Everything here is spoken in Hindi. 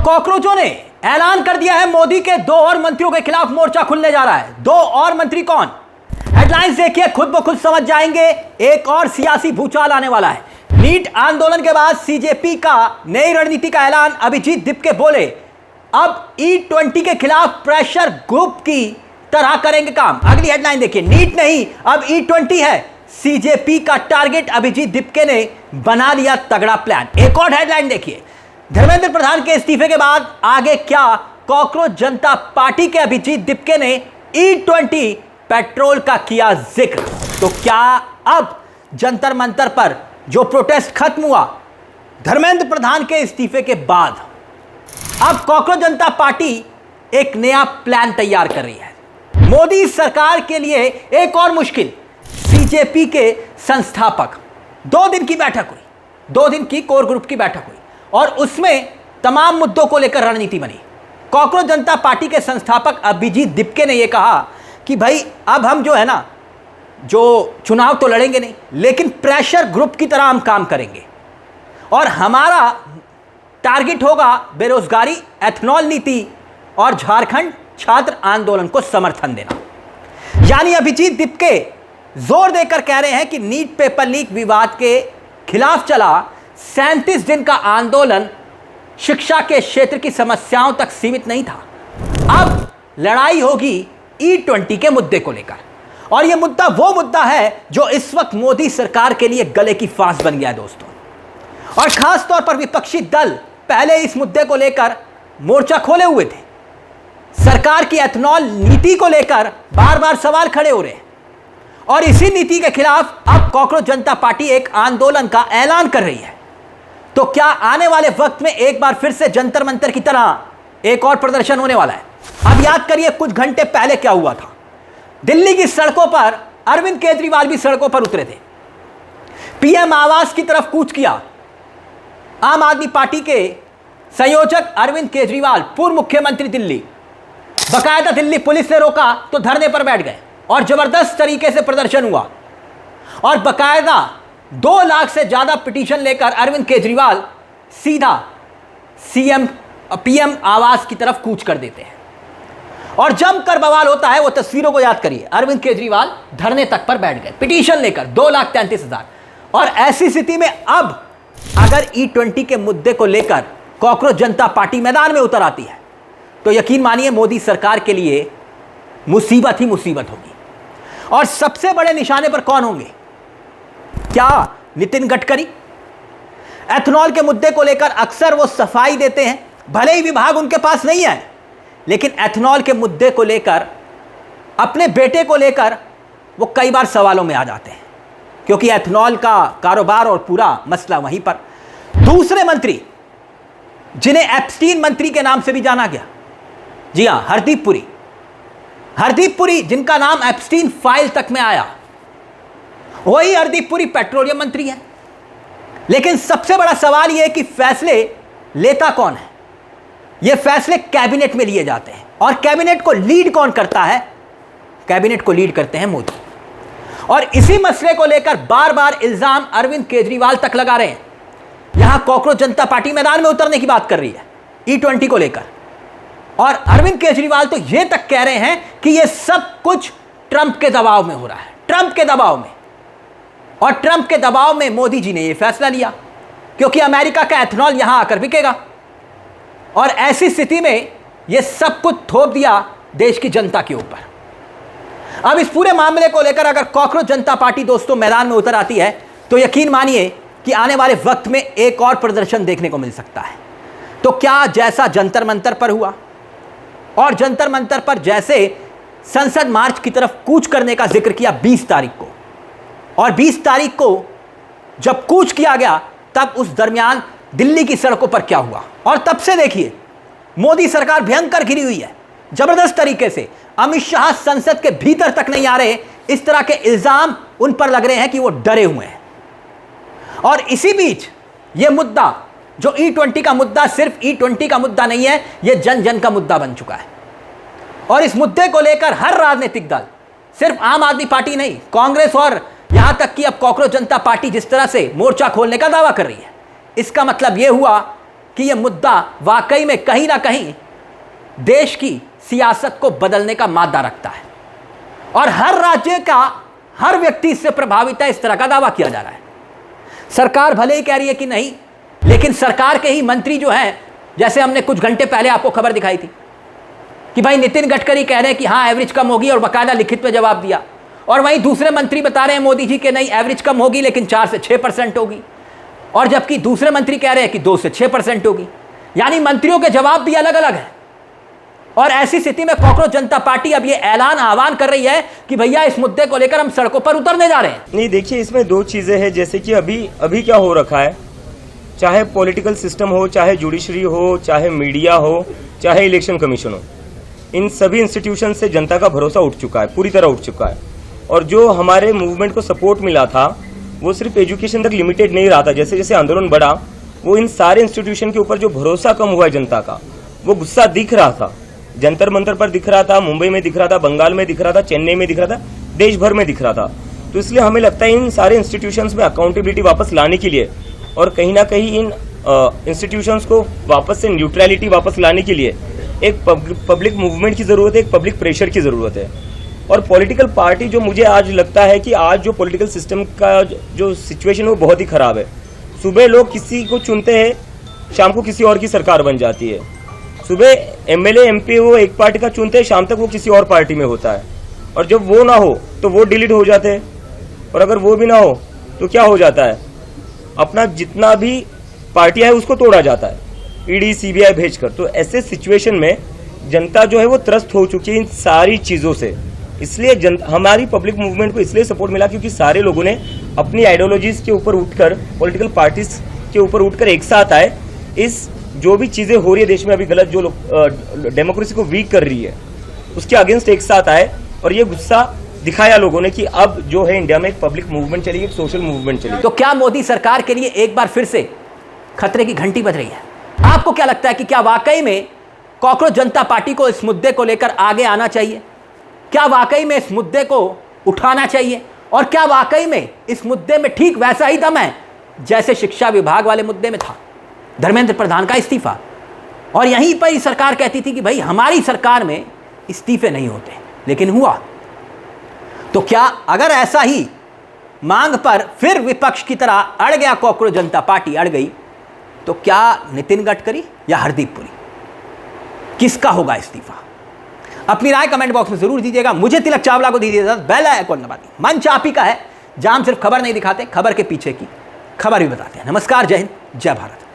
कॉकरोचों ने ऐलान कर दिया है मोदी के 2 और मंत्रियों के खिलाफ मोर्चा खुलने जा रहा है। 2 और मंत्री कौन? हेडलाइंस देखिए, खुद ब खुद समझ जाएंगे। एक और सियासी भूचाल आने वाला है। नीट आंदोलन के बाद सीजेपी का नई रणनीति का ऐलान। अभिजीत दीपके बोले अब E20 के खिलाफ प्रेशर ग्रुप की तरह करेंगे काम। अगली हेडलाइन देखिए, नीट नहीं अब E20 है सीजेपी का टारगेट। अभिजीत दीपके ने बना लिया तगड़ा प्लान। एक और हेडलाइन देखिए, धर्मेंद्र प्रधान के इस्तीफे के बाद आगे क्या? कॉकरोच जनता पार्टी के अभिजीत दीपके ने E20 पेट्रोल का किया जिक्र। तो क्या अब जंतर मंतर पर जो प्रोटेस्ट खत्म हुआ धर्मेंद्र प्रधान के इस्तीफे के बाद, अब कॉकरोच जनता पार्टी एक नया प्लान तैयार कर रही है। मोदी सरकार के लिए एक और मुश्किल। सीजेपी के संस्थापक 2 दिन की बैठक हुई, 2 दिन की कोर ग्रुप की बैठक हुई और उसमें तमाम मुद्दों को लेकर रणनीति बनी। कॉकरोच जनता पार्टी के संस्थापक अभिजीत दीपके ने यह कहा कि भाई अब हम जो है ना, जो चुनाव तो लड़ेंगे नहीं, लेकिन प्रेशर ग्रुप की तरह हम काम करेंगे और हमारा टारगेट होगा बेरोजगारी, एथनॉल नीति और झारखंड छात्र आंदोलन को समर्थन देना। यानी अभिजीत दीपके जोर देकर कह रहे हैं कि नीट पेपर लीक विवाद के खिलाफ चला 37 दिन का आंदोलन शिक्षा के क्षेत्र की समस्याओं तक सीमित नहीं था। अब लड़ाई होगी E20 के मुद्दे को लेकर और यह मुद्दा वो मुद्दा है जो इस वक्त मोदी सरकार के लिए गले की फांस बन गया है दोस्तों। और खास तौर पर विपक्षी दल पहले इस मुद्दे को लेकर मोर्चा खोले हुए थे। सरकार की एथनॉल नीति को लेकर बार बार सवाल खड़े हो रहे हैं और इसी नीति के खिलाफ अब कॉकरोच जनता पार्टी एक आंदोलन का ऐलान कर रही है। तो क्या आने वाले वक्त में एक बार फिर से जंतर मंतर की तरह एक और प्रदर्शन होने वाला है? अब याद करिए कुछ घंटे पहले क्या हुआ था। दिल्ली की सड़कों पर अरविंद केजरीवाल भी सड़कों पर उतरे थे, पीएम आवास की तरफ कूच किया। आम आदमी पार्टी के संयोजक अरविंद केजरीवाल, पूर्व मुख्यमंत्री दिल्ली, बकायदा दिल्ली पुलिस ने रोका तो धरने पर बैठ गए और जबरदस्त तरीके से प्रदर्शन हुआ और बकायदा 2 लाख से ज्यादा पिटीशन लेकर अरविंद केजरीवाल सीधा पीएम आवास की तरफ कूच कर देते हैं और जमकर बवाल होता है। वो तस्वीरों को याद करिए, अरविंद केजरीवाल धरने तक पर बैठ गए पिटीशन लेकर 2,33,000। और ऐसी स्थिति में अब अगर E20 के मुद्दे को लेकर कॉकरोच जनता पार्टी मैदान में उतर आती है तो यकीन मानिए मोदी सरकार के लिए मुसीबत ही मुसीबत होगी। और सबसे बड़े निशाने पर कौन होंगे? क्या नितिन गडकरी? एथनॉल के मुद्दे को लेकर अक्सर वो सफाई देते हैं, भले ही विभाग उनके पास नहीं है, लेकिन एथनॉल के मुद्दे को लेकर, अपने बेटे को लेकर वो कई बार सवालों में आ जाते हैं क्योंकि एथनॉल का कारोबार और पूरा मसला वहीं पर। दूसरे मंत्री जिन्हें एप्स्टीन मंत्री के नाम से भी जाना गया, जी हां, हरदीप पुरी जिनका नाम एप्स्टीन फाइल तक में आया, वही हरदीप पुरी पेट्रोलियम मंत्री है। लेकिन सबसे बड़ा सवाल यह है कि फैसले लेता कौन है? यह फैसले कैबिनेट में लिए जाते हैं और कैबिनेट को लीड कौन करता है? कैबिनेट को लीड करते हैं मोदी। और इसी मसले को लेकर बार बार इल्जाम अरविंद केजरीवाल तक लगा रहे हैं। यहां कॉकरोच जनता पार्टी मैदान में उतरने की बात कर रही है E20 को लेकर और अरविंद केजरीवाल तो यह तक कह रहे हैं कि यह सब कुछ ट्रंप के दबाव में हो रहा है, ट्रंप के दबाव में। और ट्रंप के दबाव में मोदी जी ने यह फैसला लिया क्योंकि अमेरिका का एथनॉल यहां आकर बिकेगा और ऐसी स्थिति में यह सब कुछ थोप दिया देश की जनता के ऊपर। अब इस पूरे मामले को लेकर अगर कॉकरोच जनता पार्टी दोस्तों मैदान में उतर आती है तो यकीन मानिए कि आने वाले वक्त में एक और प्रदर्शन देखने को मिल सकता है। तो क्या जैसा जंतर मंतर पर हुआ और जंतर मंतर पर जैसे संसद मार्च की तरफ कूच करने का जिक्र किया 20 तारीख को, और 20 तारीख को जब कूच किया गया तब उस दरमियान दिल्ली की सड़कों पर क्या हुआ और तब से देखिए मोदी सरकार भयंकर घिरी हुई है जबरदस्त तरीके से। अमित शाह संसद के भीतर तक नहीं आ रहे, इस तरह के इल्जाम उन पर लग रहे हैं कि वो डरे हुए हैं। और इसी बीच यह मुद्दा जो E20 का मुद्दा सिर्फ E20 का मुद्दा नहीं है, यह जन जन का मुद्दा बन चुका है और इस मुद्दे को लेकर हर राजनीतिक दल, सिर्फ आम आदमी पार्टी नहीं, कांग्रेस और यहां तक कि अब कॉकरोच जनता पार्टी जिस तरह से मोर्चा खोलने का दावा कर रही है, इसका मतलब यह हुआ कि यह मुद्दा वाकई में कहीं ना कहीं देश की सियासत को बदलने का मादा रखता है और हर राज्य का हर व्यक्ति इससे प्रभावित है, इस तरह का दावा किया जा रहा है। सरकार भले ही कह रही है कि नहीं, लेकिन सरकार के ही मंत्री जो हैं, जैसे हमने कुछ घंटे पहले आपको खबर दिखाई थी कि भाई नितिन गडकरी कह रहे हैं कि हाँ एवरेज कम होगी और बाकायदा लिखित में जवाब दिया, और वहीं दूसरे मंत्री बता रहे हैं मोदी जी के नहीं एवरेज कम होगी लेकिन 4 से 6% होगी, और जबकि दूसरे मंत्री कह रहे हैं कि 2 से 6% होगी। यानी मंत्रियों के जवाब भी अलग अलग हैं। और ऐसी स्थिति में कॉकरोच जनता पार्टी अब ये आह्वान कर रही है कि भैया इस मुद्दे को लेकर हम सड़कों पर उतरने जा रहे हैं। नहीं, देखिए इसमें 2 चीजें हैं। जैसे कि अभी क्या हो रखा है, चाहे पॉलिटिकल सिस्टम हो, चाहे जुडिशरी हो, चाहे मीडिया हो, चाहे इलेक्शन कमीशन हो, इन सभी इंस्टीट्यूशन से जनता का भरोसा उठ चुका है, पूरी तरह उठ चुका है। और जो हमारे मूवमेंट को सपोर्ट मिला था वो सिर्फ एजुकेशन तक लिमिटेड नहीं रहा था। जैसे जैसे आंदोलन बढ़ा, वो इन सारे इंस्टीट्यूशन के ऊपर जो भरोसा कम हुआ है जनता का, वो गुस्सा दिख रहा था। जंतर मंतर पर दिख रहा था, मुंबई में दिख रहा था, बंगाल में दिख रहा था, चेन्नई में दिख रहा था, देश भर में दिख रहा था। तो इसलिए हमें लगता है इन सारे इंस्टीट्यूशंस में अकाउंटेबिलिटी वापस लाने के लिए और कहीं ना कहीं इन इंस्टीट्यूशंस को वापस से न्यूट्रलिटी वापस लाने के लिए एक पब्लिक मूवमेंट की जरूरत है, एक पब्लिक प्रेशर की जरूरत है। और पॉलिटिकल पार्टी जो मुझे आज लगता है कि आज जो पॉलिटिकल सिस्टम का जो सिचुएशन है वो बहुत ही खराब है। सुबह लोग किसी को चुनते हैं, शाम को किसी और की सरकार बन जाती है। सुबह एमएलए एमपी वो एक पार्टी का चुनते हैं, शाम तक वो किसी और पार्टी में होता है। और जब वो ना हो तो वो डिलीट हो जाते हैं, और अगर वो भी ना हो तो क्या हो जाता है, अपना जितना भी पार्टियां है उसको तोड़ा जाता है, ईडी सीबीआई भेजकर। तो ऐसे सिचुएशन में जनता जो है वो त्रस्त हो चुकी है इन सारी चीजों से। इसलिए हमारी पब्लिक मूवमेंट को इसलिए सपोर्ट मिला क्योंकि सारे लोगों ने अपनी आइडियोलॉजीज के ऊपर उठकर, पॉलिटिकल पार्टीज के ऊपर उठकर एक साथ आए। इस जो भी चीजें हो रही है देश में अभी गलत, जो डेमोक्रेसी को वीक कर रही है, उसके अगेंस्ट एक साथ आए और ये गुस्सा दिखाया लोगों ने कि अब जो है इंडिया में एक पब्लिक मूवमेंट चलेगी, एक सोशल मूवमेंट चलेगी। तो क्या मोदी सरकार के लिए एक बार फिर से खतरे की घंटी बज रही है? आपको क्या लगता है कि क्या वाकई में कॉकरोच जनता पार्टी को इस मुद्दे को लेकर आगे आना चाहिए? क्या वाकई में इस मुद्दे को उठाना चाहिए? और क्या वाकई में इस मुद्दे में ठीक वैसा ही दम है जैसे शिक्षा विभाग वाले मुद्दे में था? धर्मेंद्र प्रधान का इस्तीफा, और यहीं पर ही सरकार कहती थी कि भाई हमारी सरकार में इस्तीफे नहीं होते, लेकिन हुआ। तो क्या अगर ऐसा ही मांग पर फिर विपक्ष की तरह अड़ गया कॉकरोच जनता पार्टी, अड़ गई, तो क्या नितिन गडकरी या हरदीप पुरी, किसका होगा इस्तीफा? अपनी राय कमेंट बॉक्स में जरूर दीजिएगा। मुझे तिलक चावला को दीजिए बेल आइकन दबा दी। मंच आप ही का है, जहां हम सिर्फ खबर नहीं दिखाते, खबर के पीछे की खबर भी बताते हैं। नमस्कार, जय हिंद, जय भारत।